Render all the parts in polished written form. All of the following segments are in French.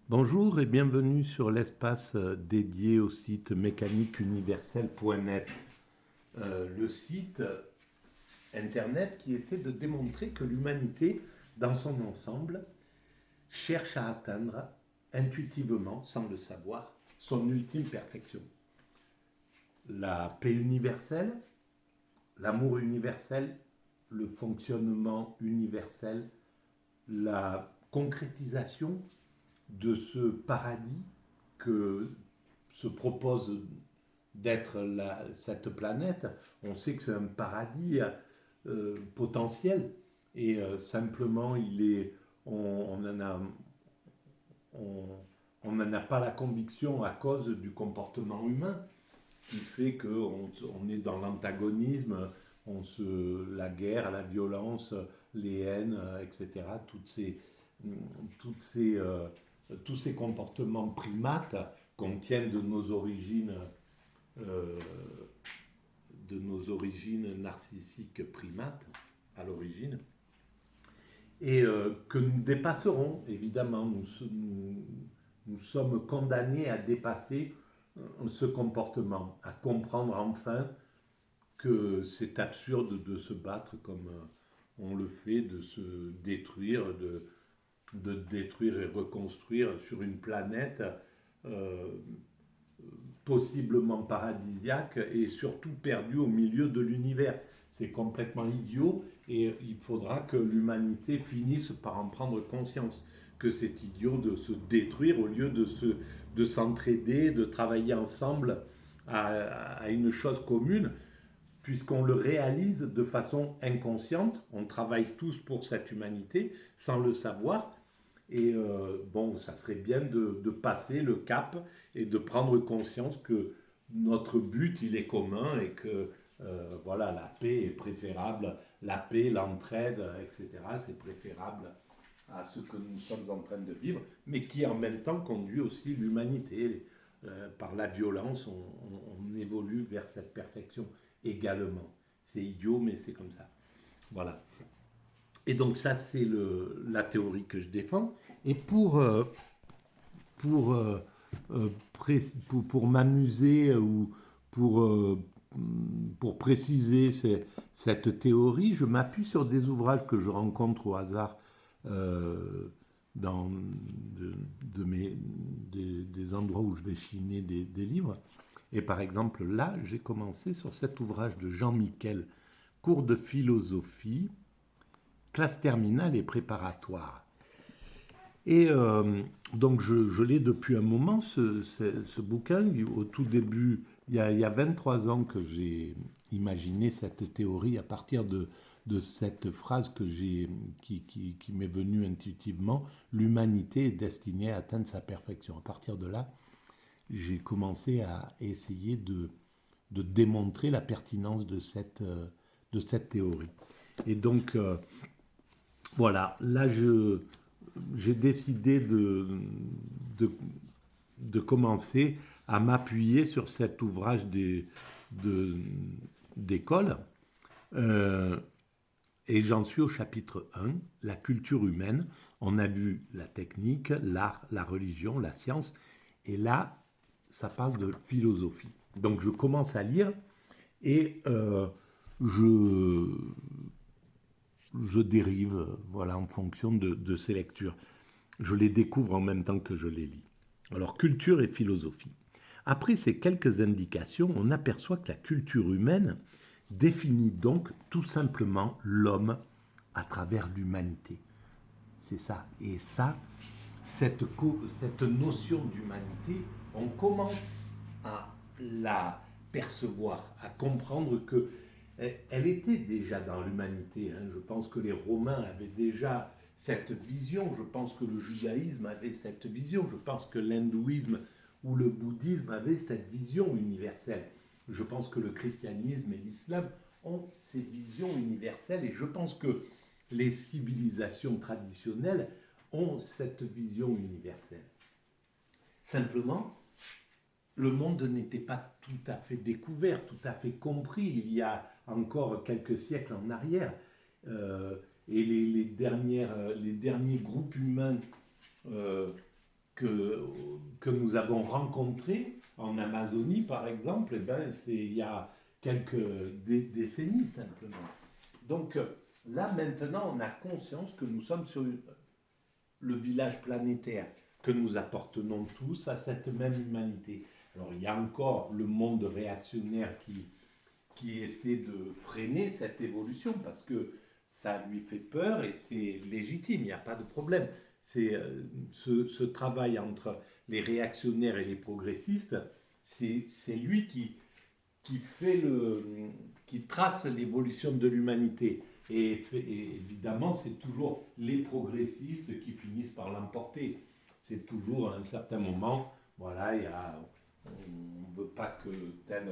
Bonjour et bienvenue sur l'espace dédié au site mécaniqueuniverselle.net, le site internet qui essaie de démontrer que l'humanité, dans son ensemble, cherche à atteindre intuitivement, sans le savoir, son ultime perfection. La paix universelle, l'amour universel, le fonctionnement universel, la concrétisation de ce paradis que se propose d'être cette planète. On sait que c'est un paradis potentiel et simplement on, on n'en a pas la conviction à cause du comportement humain qui fait qu'on est dans l'antagonisme, la guerre, la violence, les haines, etc. Toutes ces, euh, tous ces comportements primates contiennent euh, de nos origines narcissiques primates à l'origine, et que nous dépasserons, évidemment. Nous sommes condamnés à dépasser ce comportement, à comprendre enfin que c'est absurde de se battre comme on le fait, de se détruire, de détruire et reconstruire sur une planète euh, possiblement paradisiaque et surtout perdue au milieu de l'univers. C'est complètement idiot et il faudra que l'humanité finisse par en prendre conscience que c'est idiot de se détruire au lieu de s'entraider, de travailler ensemble à une chose commune, puisqu'on le réalise de façon inconsciente. On travaille tous pour cette humanité sans le savoir. Et bon, ça serait bien de passer le cap et de prendre conscience que notre but, il est commun et que voilà, la paix est préférable, la paix, l'entraide, etc., c'est préférable à ce que nous sommes en train de vivre, mais qui en même temps conduit aussi l'humanité. Par la violence, on évolue vers cette perfection également. C'est idiot, mais c'est comme ça. Voilà. Et donc ça, c'est la théorie que je défends. Et pour, euh, pour m'amuser ou pour, euh, pour préciser cette théorie, je m'appuie sur des ouvrages que je rencontre au hasard euh, dans des endroits où je vais chiner des livres. Et par exemple, là, j'ai commencé sur cet ouvrage de Jean Miquel, Cours de philosophie, classe terminale et préparatoire. Et donc je l'ai depuis un moment, ce bouquin. Au tout début, il y a 23 ans que j'ai imaginé cette théorie à partir de cette phrase qui m'est venue intuitivement: l'humanité est destinée à atteindre sa perfection. À partir de là, j'ai commencé à essayer de démontrer la pertinence de cette théorie. Et donc, voilà, là, j'ai décidé de, de commencer à m'appuyer sur cet ouvrage de- d'école. Euh, et j'en suis au chapitre 1, la culture humaine. On a vu la technique, l'art, la religion, la science. Et là, ça parle de philosophie. Donc je commence à lire et je, je dérive, voilà, en fonction de ces lectures. Je les découvre en même temps que je les lis. Alors, culture et philosophie. Après ces quelques indications, on aperçoit que la culture humaine définit donc tout simplement l'homme à travers l'humanité. C'est ça. Et ça, cette notion d'humanité, on commence à la percevoir, à comprendre que elle était déjà dans l'humanité. Hein. Je pense que les Romains avaient déjà cette vision. Je pense que le judaïsme avait cette vision. Je pense que l'hindouisme ou le bouddhisme avaient cette vision universelle. Je pense que le christianisme et l'islam ont ces visions universelles. Et je pense que les civilisations traditionnelles ont cette vision universelle. Simplement, le monde n'était pas tout à fait découvert, tout à fait compris il y a encore quelques siècles en arrière. Et les derniers groupes humains que nous avons rencontrés en Amazonie, par exemple, eh ben, c'est il y a quelques décennies simplement. Donc là, maintenant, on a conscience que nous sommes sur le village planétaire, que nous appartenons tous à cette même humanité. Alors il y a encore le monde réactionnaire qui essaie de freiner cette évolution parce que ça lui fait peur et c'est légitime, il n'y a pas de problème. C'est ce travail entre les réactionnaires et les progressistes, c'est lui qui trace l'évolution de l'humanité. Et évidemment, c'est toujours les progressistes qui finissent par l'emporter. C'est toujours à un certain moment, voilà, on ne veut pas que tel,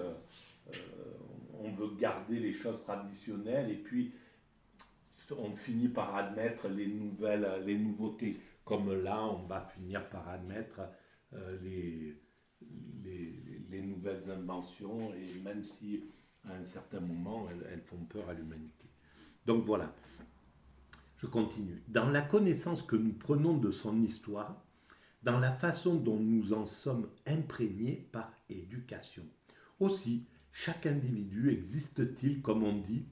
on veut garder les choses traditionnelles et puis on finit par admettre les nouveautés. Comme là, on va finir par admettre euh, les, les nouvelles inventions, et même si à un certain moment, elles font peur à l'humanité. Donc voilà, je continue. Dans la connaissance que nous prenons de son histoire, dans la façon dont nous en sommes imprégnés par éducation. Aussi, chaque individu existe-t-il, comme on dit,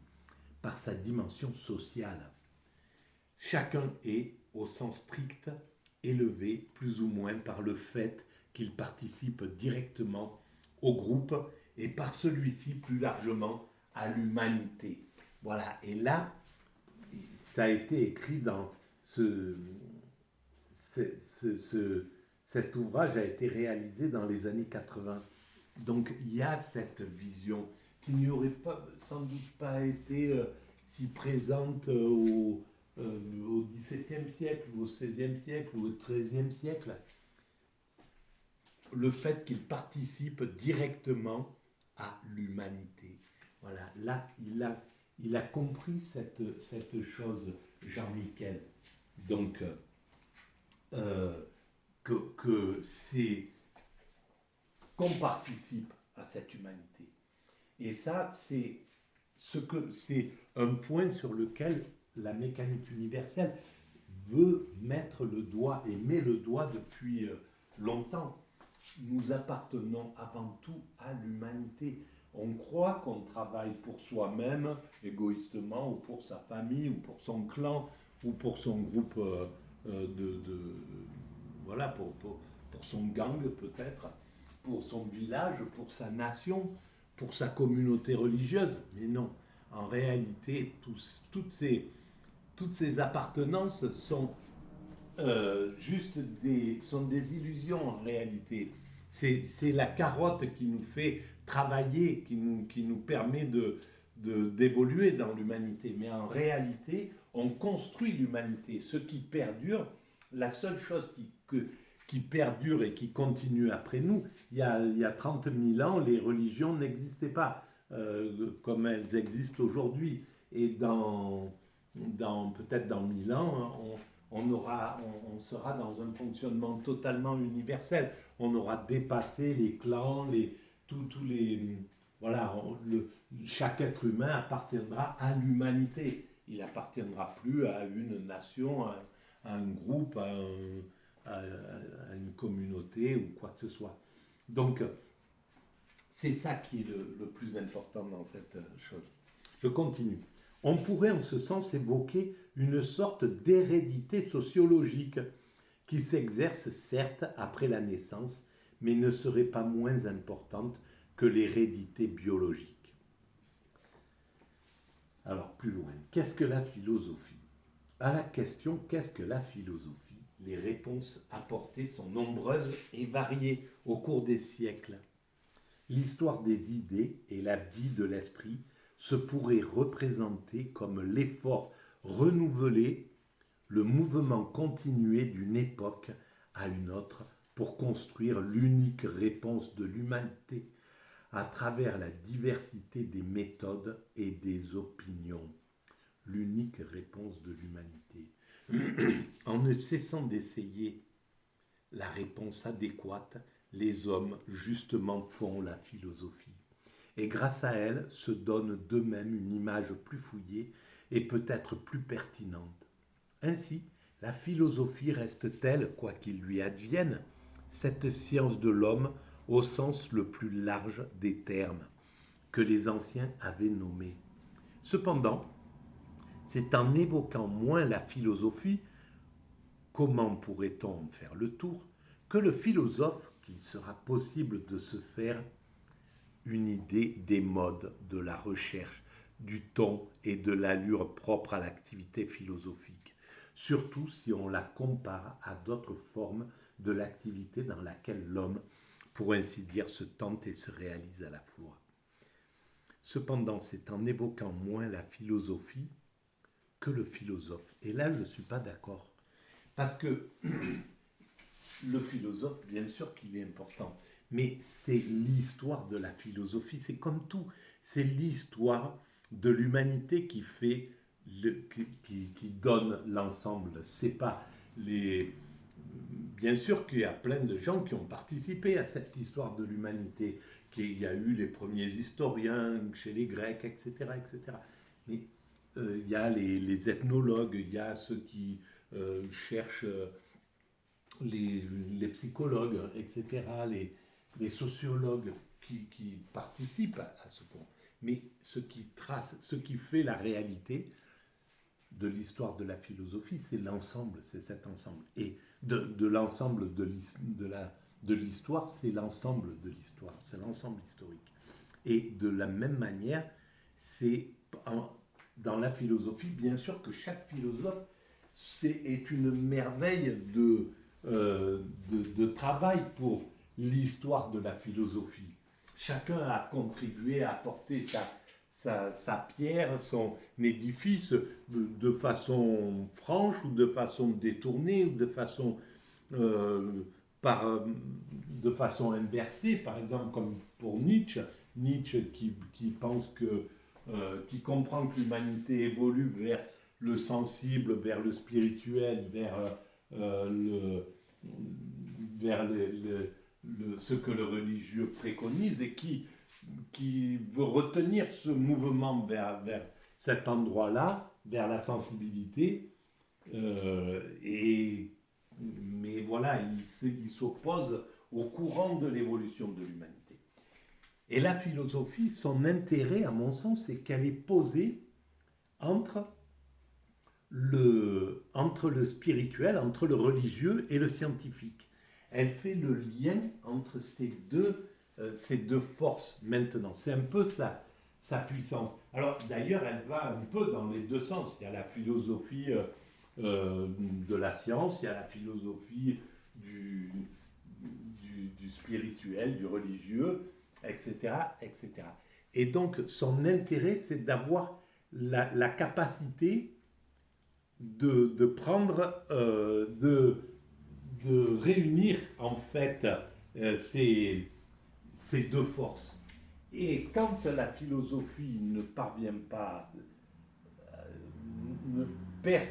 par sa dimension sociale. Chacun est, au sens strict, élevé plus ou moins par le fait qu'il participe directement au groupe et par celui-ci plus largement à l'humanité. Voilà, et là, ça a été écrit dans cet ouvrage a été réalisé dans les années 80. Donc il y a cette vision qui n'y aurait pas, sans doute pas été si présente au XVIIe siècle, ou au XVIe siècle, ou au XIIIe siècle. Le fait qu'il participe directement à l'humanité. Voilà, là, il a compris cette chose, Jean-Michel. Donc, que c'est qu'on participe à cette humanité. Et ça, c'est un point sur lequel la mécanique universelle veut mettre le doigt et met le doigt depuis longtemps. Nous appartenons avant tout à l'humanité. On croit qu'on travaille pour soi-même, égoïstement, ou pour sa famille, ou pour son clan, ou pour son groupe voilà, pour son gang peut-être, pour son village, pour sa nation, pour sa communauté religieuse. Mais non, en réalité, toutes ces appartenances sont sont des illusions en réalité. C'est la carotte qui nous fait travailler, qui nous permet d'évoluer dans l'humanité. Mais en réalité, on construit l'humanité. Ce qui perdure, la seule chose qui perdure et qui continue après nous, il y a 30 000 ans, les religions n'existaient pas comme elles existent aujourd'hui. Et peut-être dans 1000 ans, on sera dans un fonctionnement totalement universel. On aura dépassé les clans, tous les. Voilà, chaque être humain appartiendra à l'humanité. Il n'appartiendra plus à une nation, à un groupe, à une communauté ou quoi que ce soit. Donc, c'est ça qui est le plus important dans cette chose. Je continue. On pourrait en ce sens évoquer une sorte d'hérédité sociologique qui s'exerce certes après la naissance, mais ne serait pas moins importante que l'hérédité biologique. Alors plus loin, qu'est-ce que la philosophie? À la question qu'est-ce que la philosophie, les réponses apportées sont nombreuses et variées au cours des siècles. L'histoire des idées et la vie de l'esprit se pourrait représenter comme l'effort renouvelé, le mouvement continué d'une époque à une autre pour construire l'unique réponse de l'humanité à travers la diversité des méthodes et des opinions. L'unique réponse de l'humanité. En ne cessant d'essayer la réponse adéquate, les hommes justement font la philosophie. Et grâce à elle, se donnent d'eux-mêmes une image plus fouillée et peut-être plus pertinente. Ainsi, La philosophie reste-t-elle, quoi qu'il lui advienne, cette science de l'homme au sens le plus large des termes que les anciens avaient nommés? Cependant, c'est en évoquant moins la philosophie, comment pourrait-on en faire le tour, que le philosophe qu'il sera possible de se faire une idée des modes de la recherche, du ton et de l'allure propre à l'activité philosophique, surtout si on la compare à d'autres formes de l'activité dans laquelle l'homme, pour ainsi dire, se tente et se réalise à la fois. Cependant, c'est en évoquant moins la philosophie que le philosophe. Et là, je ne suis pas d'accord. Parce que le philosophe, bien sûr qu'il est important, mais c'est l'histoire de la philosophie, c'est comme tout, c'est l'histoire de l'humanité qui fait, qui donne l'ensemble. C'est pas les. Bien sûr qu'il y a plein de gens qui ont participé à cette histoire de l'humanité, qu'il y a eu les premiers historiens chez les Grecs, etc., etc. Mais il y a les ethnologues, il y a ceux qui cherchent les psychologues, etc., les sociologues qui participent à ce point. Mais ce qui trace, ce qui fait la réalité de l'histoire de la philosophie, c'est l'ensemble, c'est cet ensemble. Et de l'ensemble de l'histoire, c'est l'ensemble de l'histoire, c'est l'ensemble historique. Et de la même manière, c'est dans la philosophie, bien sûr que chaque philosophe est une merveille de travail pour l'histoire de la philosophie. Chacun a contribué à apporter sa pierre, son édifice de façon franche ou de façon détournée ou de façon, euh, de façon inversée, par exemple comme pour Nietzsche. Nietzsche qui pense que, qui comprend que l'humanité évolue vers le sensible, vers le spirituel, le, vers ce que le religieux préconise et qui veut retenir ce mouvement vers cet endroit-là, vers la sensibilité. Mais voilà, il s'oppose au courant de l'évolution de l'humanité. Et la philosophie, son intérêt, à mon sens, c'est qu'elle est posée entre entre le spirituel, entre le religieux et le scientifique. Elle fait le lien entre ces deux forces maintenant. C'est un peu sa puissance. Alors d'ailleurs, elle va un peu dans les deux sens. Il y a la philosophie de la science, il y a la philosophie du spirituel, du religieux, etc., etc. Et donc, son intérêt, c'est d'avoir la capacité de prendre, de réunir en fait ces deux forces. Et quand la philosophie ne parvient pas, ne perd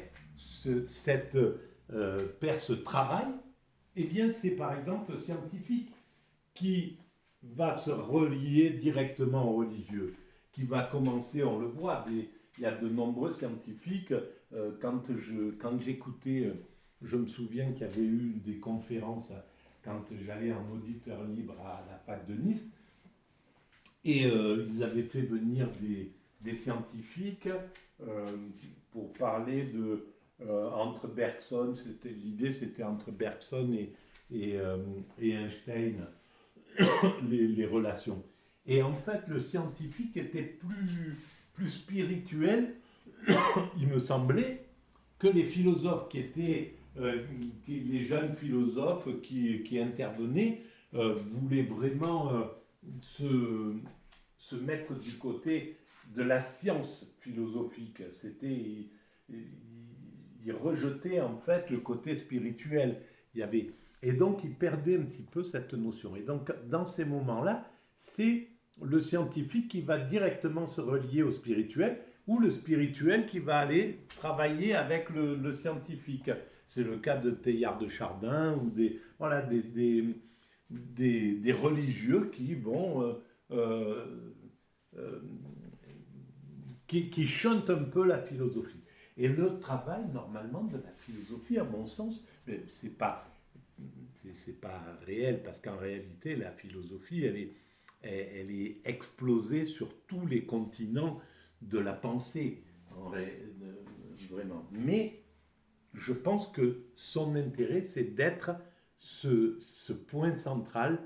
perd ce travail, eh bien c'est par exemple le scientifique qui va se relier directement au religieux, qui va commencer, on le voit, il y a de nombreux scientifiques, quand j'écoutais, je me souviens qu'il y avait eu des conférences quand j'allais en auditeur libre à la fac de Nice, et ils avaient fait venir des scientifiques pour parler entre Bergson, l'idée c'était entre Bergson et Einstein, les relations. Et en fait, le scientifique était plus spirituel, il me semblait, que les philosophes les jeunes philosophes qui intervenaient voulaient vraiment se mettre du côté de la science philosophique. Ils rejetaient en fait le côté spirituel. Et donc ils perdaient un petit peu cette notion. Et donc dans ces moments-là, c'est le scientifique qui va directement se relier au spirituel ou le spirituel qui va aller travailler avec le scientifique. C'est le cas de Teilhard de Chardin ou des religieux qui vont qui chantent un peu la philosophie. Et le travail, normalement, de la philosophie, à mon sens, c'est pas réel, parce qu'en réalité, la philosophie, elle est explosée sur tous les continents de la pensée, vraiment. Mais je pense que son intérêt, c'est d'être ce point central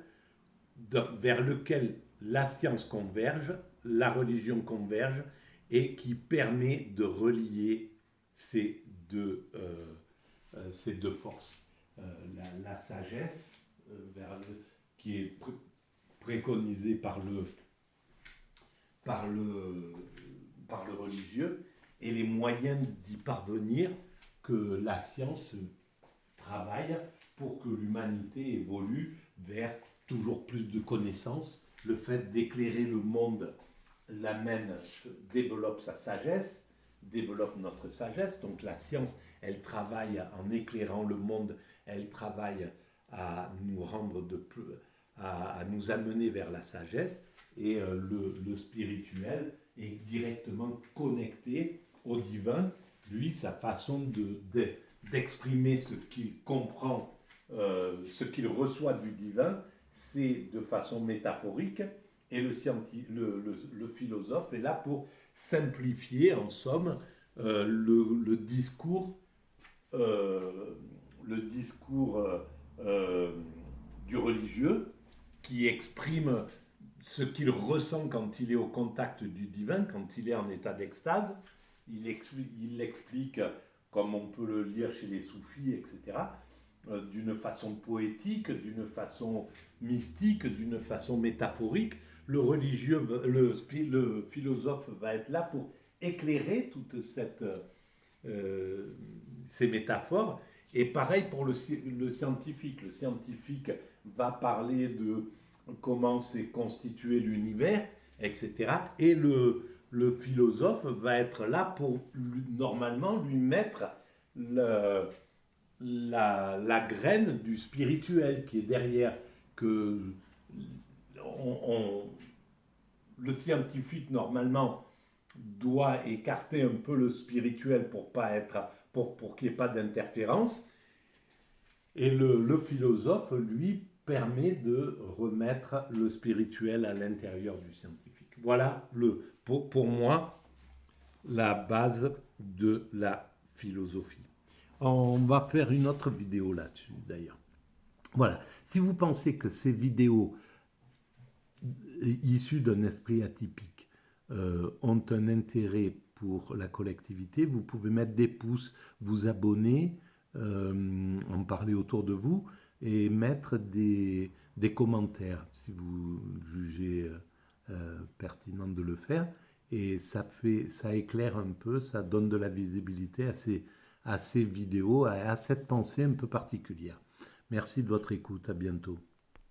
vers lequel la science converge, la religion converge, et qui permet de relier ces deux forces. La sagesse, qui est préconisée par le religieux, et les moyens d'y parvenir que la science travaille pour que l'humanité évolue vers toujours plus de connaissances. Le fait d'éclairer le monde l'amène, développe sa sagesse, développe notre sagesse. Donc la science, elle travaille en éclairant le monde, elle travaille à nous rendre à nous amener vers la sagesse. Et le spirituel est directement connecté au divin. Lui, sa façon d'exprimer ce qu'il comprend, ce qu'il reçoit du divin, c'est de façon métaphorique. Et le philosophe est là pour simplifier, en somme, le discours, du religieux, qui exprime ce qu'il ressent quand il est au contact du divin, quand il est en état d'extase. Il l'explique, comme on peut le lire chez les soufis, etc., d'une façon poétique, d'une façon mystique, d'une façon métaphorique. Le religieux, le philosophe va être là pour éclairer toutes ces métaphores. Et pareil pour le scientifique. Le scientifique va parler de comment s'est constitué l'univers, etc. Et le philosophe va être là pour normalement lui mettre la graine du spirituel qui est derrière, que le scientifique normalement doit écarter un peu le spirituel pour qu'il n'y ait pas d'interférence, et le philosophe, lui, permet de remettre le spirituel à l'intérieur du scientifique. Voilà, pour moi, la base de la philosophie. On va faire une autre vidéo là-dessus, d'ailleurs. Voilà, si vous pensez que ces vidéos issues d'un esprit atypique ont un intérêt pour la collectivité, vous pouvez mettre des pouces, vous abonner, en parler autour de vous, et mettre des commentaires si vous jugez pertinent de le faire. Et ça éclaire un peu, ça donne de la visibilité à ces vidéos, à cette pensée un peu particulière. Merci de votre écoute, à bientôt.